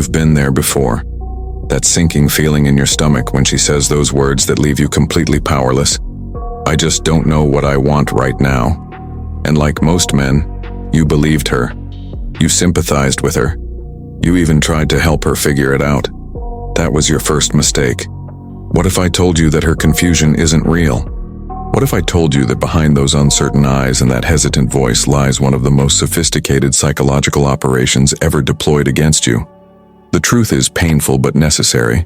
you've been there before. That sinking feeling in your stomach when she says those words that leave you completely powerless. I just don't know what I want right now. And like most men, you believed her. You sympathized with her. You even tried to help her figure it out. That was your first mistake. What if I told you that her confusion isn't real? What if I told you that behind those uncertain eyes and that hesitant voice lies one of the most sophisticated psychological operations ever deployed against you? The truth is painful but necessary.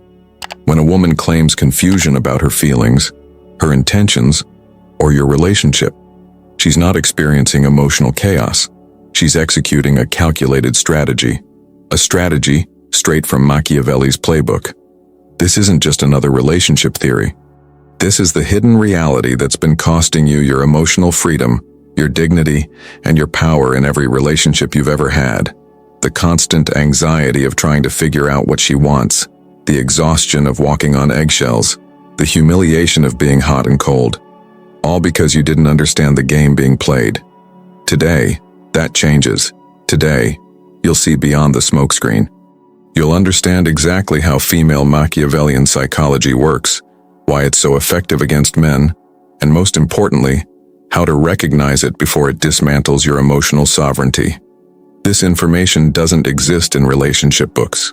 When a woman claims confusion about her feelings, her intentions, or your relationship, she's not experiencing emotional chaos. She's executing a calculated strategy. A strategy straight from Machiavelli's playbook. This isn't just another relationship theory. This is the hidden reality that's been costing you your emotional freedom, your dignity, and your power in every relationship you've ever had. The constant anxiety of trying to figure out what she wants, the exhaustion of walking on eggshells, the humiliation of being hot and cold, all because you didn't understand the game being played. Today, that changes. Today, you'll see beyond the smokescreen. You'll understand exactly how female Machiavellian psychology works, why it's so effective against men, and most importantly, how to recognize it before it dismantles your emotional sovereignty. This information doesn't exist in relationship books.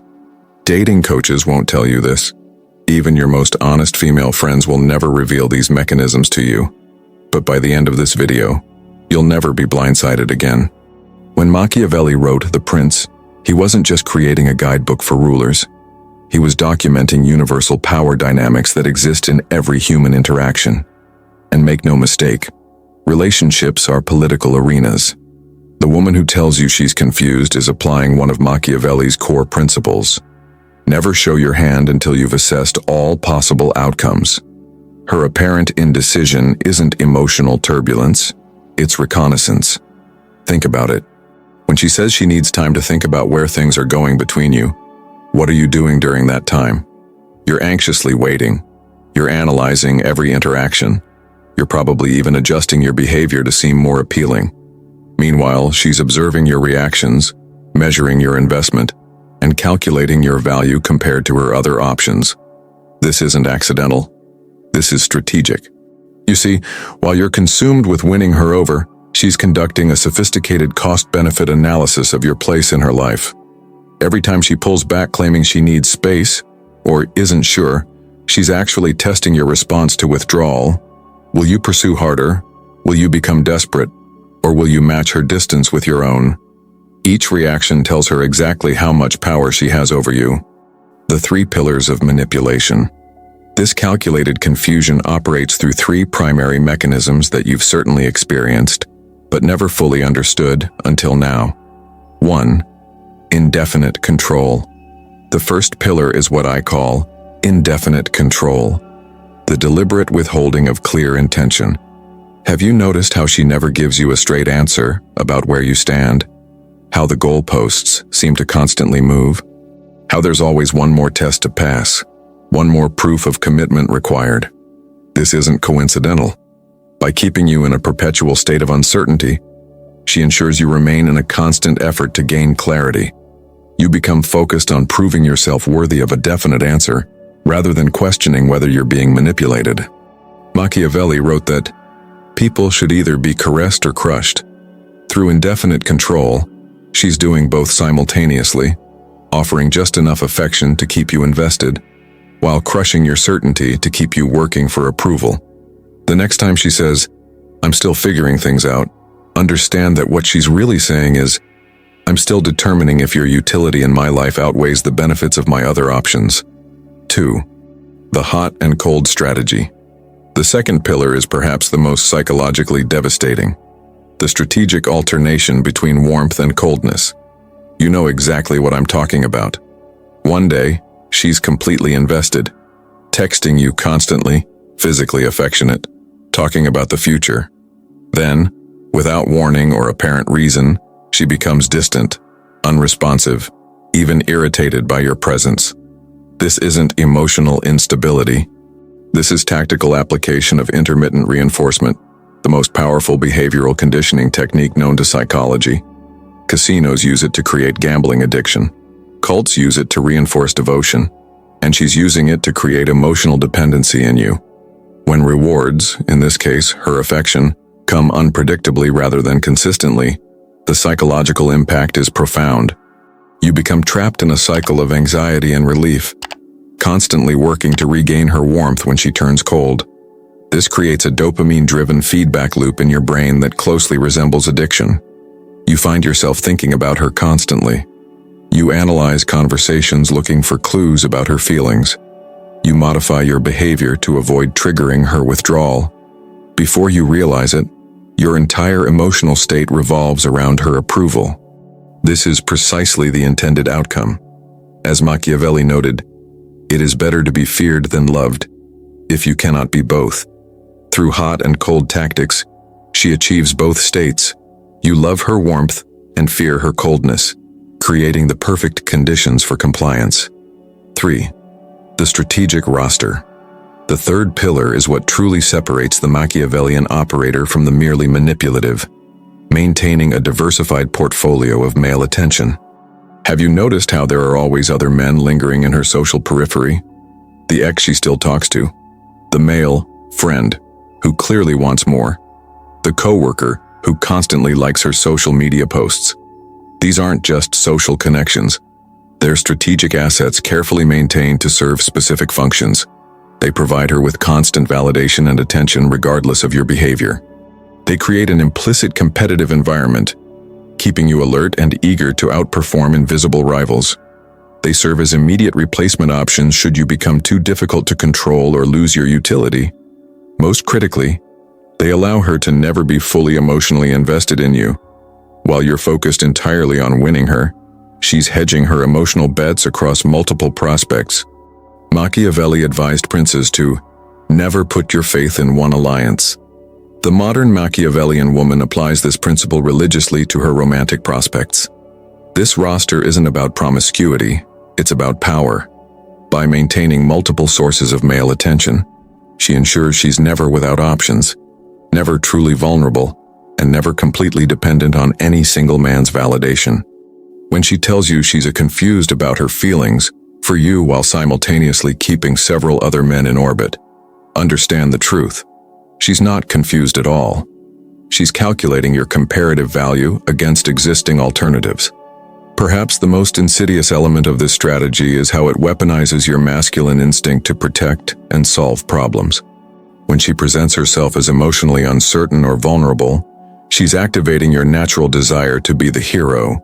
Dating coaches won't tell you this. Even your most honest female friends will never reveal these mechanisms to you. But by the end of this video, you'll never be blindsided again. When Machiavelli wrote The Prince, he wasn't just creating a guidebook for rulers. He was documenting universal power dynamics that exist in every human interaction. And make no mistake, relationships are political arenas. The woman who tells you she's confused is applying one of Machiavelli's core principles. Never show your hand until you've assessed all possible outcomes. Her apparent indecision isn't emotional turbulence, it's reconnaissance. Think about it. When she says she needs time to think about where things are going between you, what are you doing during that time? You're anxiously waiting. You're analyzing every interaction. You're probably even adjusting your behavior to seem more appealing. Meanwhile, she's observing your reactions, measuring your investment, and calculating your value compared to her other options. This isn't accidental. This is strategic. You see, while you're consumed with winning her over, she's conducting a sophisticated cost-benefit analysis of your place in her life. Every time she pulls back claiming she needs space, or isn't sure, she's actually testing your response to withdrawal. Will you pursue harder? Will you become desperate? Or will you match her distance with your own? Each reaction tells her exactly how much power she has over you. The 3 pillars of manipulation. This calculated confusion operates through 3 primary mechanisms that you've certainly experienced, but never fully understood until now. 1. Indefinite control. The first pillar is what I call indefinite control, the deliberate withholding of clear intention. Have you noticed how she never gives you a straight answer about where you stand? How the goalposts seem to constantly move? How there's always one more test to pass, one more proof of commitment required? This isn't coincidental. By keeping you in a perpetual state of uncertainty, she ensures you remain in a constant effort to gain clarity. You become focused on proving yourself worthy of a definite answer, rather than questioning whether you're being manipulated. Machiavelli wrote that people should either be caressed or crushed. Through indefinite control, she's doing both simultaneously, offering just enough affection to keep you invested, while crushing your certainty to keep you working for approval. The next time she says, "I'm still figuring things out," understand that what she's really saying is, "I'm still determining if your utility in my life outweighs the benefits of my other options." 2. The hot and cold strategy. The second pillar is perhaps the most psychologically devastating. The strategic alternation between warmth and coldness. You know exactly what I'm talking about. One day, she's completely invested, texting you constantly, physically affectionate, talking about the future. Then, without warning or apparent reason, she becomes distant, unresponsive, even irritated by your presence. This isn't emotional instability. This is tactical application of intermittent reinforcement, the most powerful behavioral conditioning technique known to psychology. Casinos use it to create gambling addiction. Cults use it to reinforce devotion, and she's using it to create emotional dependency in you. When rewards, in this case her affection, come unpredictably rather than consistently, the psychological impact is profound. You become trapped in a cycle of anxiety and relief, constantly working to regain her warmth when she turns cold. This creates a dopamine-driven feedback loop in your brain that closely resembles addiction. You find yourself thinking about her constantly. You analyze conversations looking for clues about her feelings. You modify your behavior to avoid triggering her withdrawal. Before you realize it, your entire emotional state revolves around her approval. This is precisely the intended outcome. As Machiavelli noted, "It is better to be feared than loved, if you cannot be both." Through hot and cold tactics, she achieves both states. You love her warmth and fear her coldness, creating the perfect conditions for compliance. 3. The strategic roster. The third pillar is what truly separates the Machiavellian operator from the merely manipulative, maintaining a diversified portfolio of male attention. Have you noticed how there are always other men lingering in her social periphery? The ex she still talks to, the male friend who clearly wants more, the coworker who constantly likes her social media posts. These aren't just social connections. They're strategic assets carefully maintained to serve specific functions. They provide her with constant validation and attention regardless of your behavior. They create an implicit competitive environment, keeping you alert and eager to outperform invisible rivals. They serve as immediate replacement options should you become too difficult to control or lose your utility. Most critically, they allow her to never be fully emotionally invested in you. While you're focused entirely on winning her, she's hedging her emotional bets across multiple prospects. Machiavelli advised princes to never put your faith in one alliance. The modern Machiavellian woman applies this principle religiously to her romantic prospects. This roster isn't about promiscuity, it's about power. By maintaining multiple sources of male attention, she ensures she's never without options, never truly vulnerable, and never completely dependent on any single man's validation. When she tells you she's confused about her feelings for you while simultaneously keeping several other men in orbit, understand the truth. She's not confused at all. She's calculating your comparative value against existing alternatives. Perhaps the most insidious element of this strategy is how it weaponizes your masculine instinct to protect and solve problems. When she presents herself as emotionally uncertain or vulnerable, she's activating your natural desire to be the hero,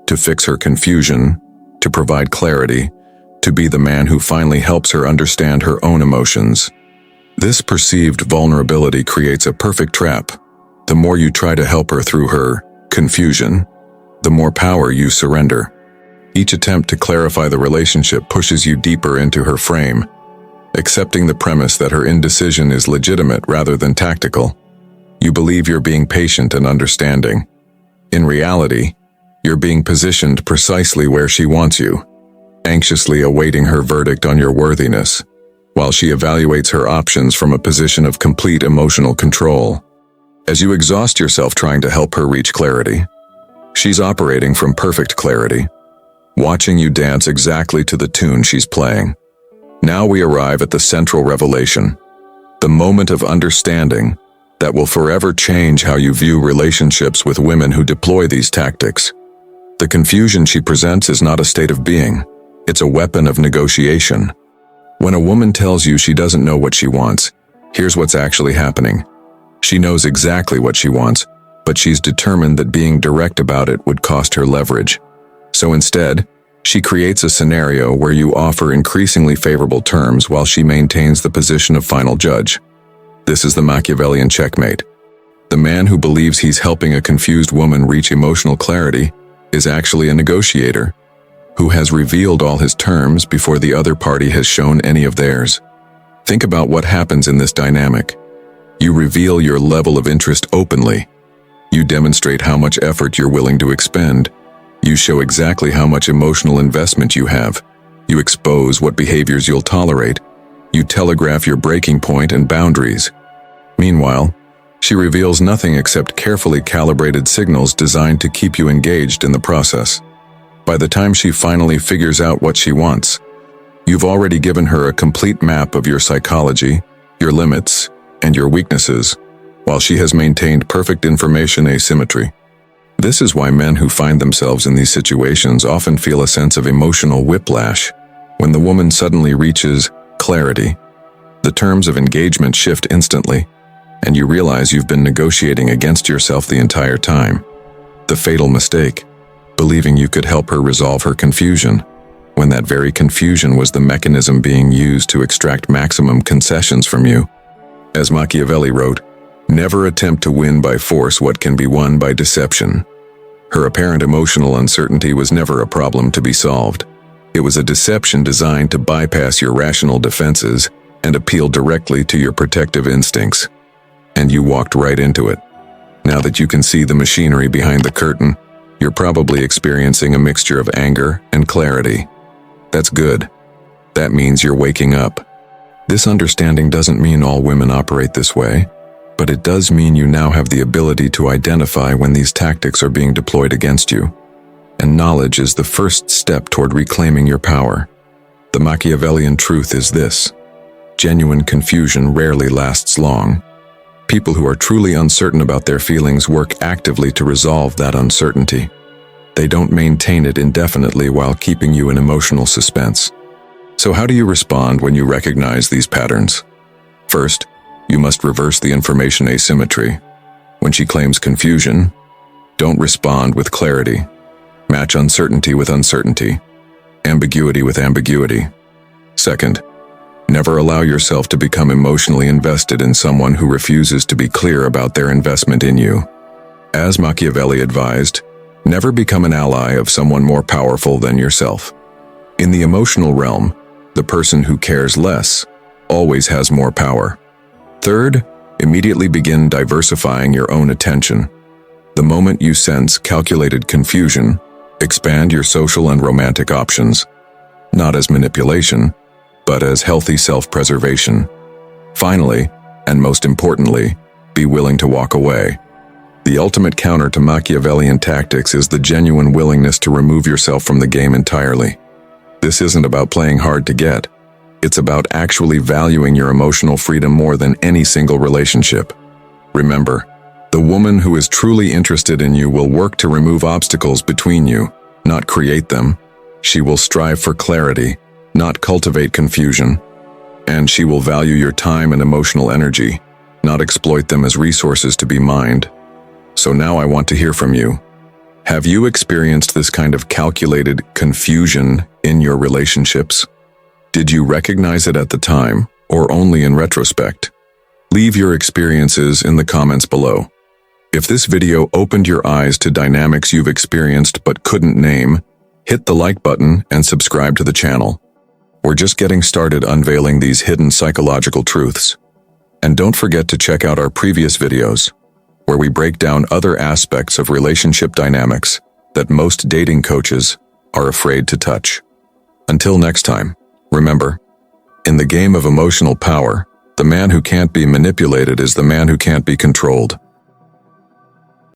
to fix her confusion, to provide clarity, to be the man who finally helps her understand her own emotions. This perceived vulnerability creates a perfect trap. The more you try to help her through her confusion, the more power you surrender. Each attempt to clarify the relationship pushes you deeper into her frame, accepting the premise that her indecision is legitimate rather than tactical. You believe you're being patient and understanding. In reality, you're being positioned precisely where she wants you, anxiously awaiting her verdict on your worthiness, while she evaluates her options from a position of complete emotional control. As you exhaust yourself trying to help her reach clarity, she's operating from perfect clarity, watching you dance exactly to the tune she's playing. Now we arrive at the central revelation, the moment of understanding that will forever change how you view relationships with women who deploy these tactics. The confusion she presents is not a state of being, it's a weapon of negotiation. When a woman tells you she doesn't know what she wants, here's what's actually happening. She knows exactly what she wants, but she's determined that being direct about it would cost her leverage. So instead, she creates a scenario where you offer increasingly favorable terms while she maintains the position of final judge. This is the Machiavellian checkmate. The man who believes he's helping a confused woman reach emotional clarity is actually a negotiator who has revealed all his terms before the other party has shown any of theirs. Think about what happens in this dynamic. You reveal your level of interest openly. You demonstrate how much effort you're willing to expend. You show exactly how much emotional investment you have. You expose what behaviors you'll tolerate. You telegraph your breaking point and boundaries. Meanwhile, she reveals nothing except carefully calibrated signals designed to keep you engaged in the process. By the time she finally figures out what she wants, you've already given her a complete map of your psychology, your limits, and your weaknesses, while she has maintained perfect information asymmetry. This is why men who find themselves in these situations often feel a sense of emotional whiplash when the woman suddenly reaches clarity. The terms of engagement shift instantly, and you realize you've been negotiating against yourself the entire time. The fatal mistake, believing you could help her resolve her confusion, when that very confusion was the mechanism being used to extract maximum concessions from you. As Machiavelli wrote, "Never attempt to win by force what can be won by deception." Her apparent emotional uncertainty was never a problem to be solved. It was a deception designed to bypass your rational defenses and appeal directly to your protective instincts. And you walked right into it. Now that you can see the machinery behind the curtain, you're probably experiencing a mixture of anger and clarity. That's good. That means you're waking up. This understanding doesn't mean all women operate this way, but it does mean you now have the ability to identify when these tactics are being deployed against you. And knowledge is the first step toward reclaiming your power. The Machiavellian truth is this: genuine confusion rarely lasts long. People who are truly uncertain about their feelings work actively to resolve that uncertainty. They don't maintain it indefinitely while keeping you in emotional suspense. So how do you respond when you recognize these patterns? First, you must reverse the information asymmetry. When she claims confusion, don't respond with clarity. Match uncertainty with uncertainty, ambiguity with ambiguity. Second, never allow yourself to become emotionally invested in someone who refuses to be clear about their investment in you. As Machiavelli advised, never become an ally of someone more powerful than yourself. In the emotional realm, the person who cares less always has more power. Third, immediately begin diversifying your own attention. The moment you sense calculated confusion, expand your social and romantic options, not as manipulation, but as healthy self-preservation. Finally, and most importantly, be willing to walk away. The ultimate counter to Machiavellian tactics is the genuine willingness to remove yourself from the game entirely. This isn't about playing hard to get. It's about actually valuing your emotional freedom more than any single relationship. Remember, the woman who is truly interested in you will work to remove obstacles between you, not create them. She will strive for clarity, not cultivate confusion. And she will value your time and emotional energy, not exploit them as resources to be mined. So now I want to hear from you. Have you experienced this kind of calculated confusion in your relationships? Did you recognize it at the time, or only in retrospect? Leave your experiences in the comments below. If this video opened your eyes to dynamics you've experienced but couldn't name, hit the like button and subscribe to the channel. We're just getting started unveiling these hidden psychological truths. And don't forget to check out our previous videos, where we break down other aspects of relationship dynamics that most dating coaches are afraid to touch. Until next time, remember, in the game of emotional power, the man who can't be manipulated is the man who can't be controlled.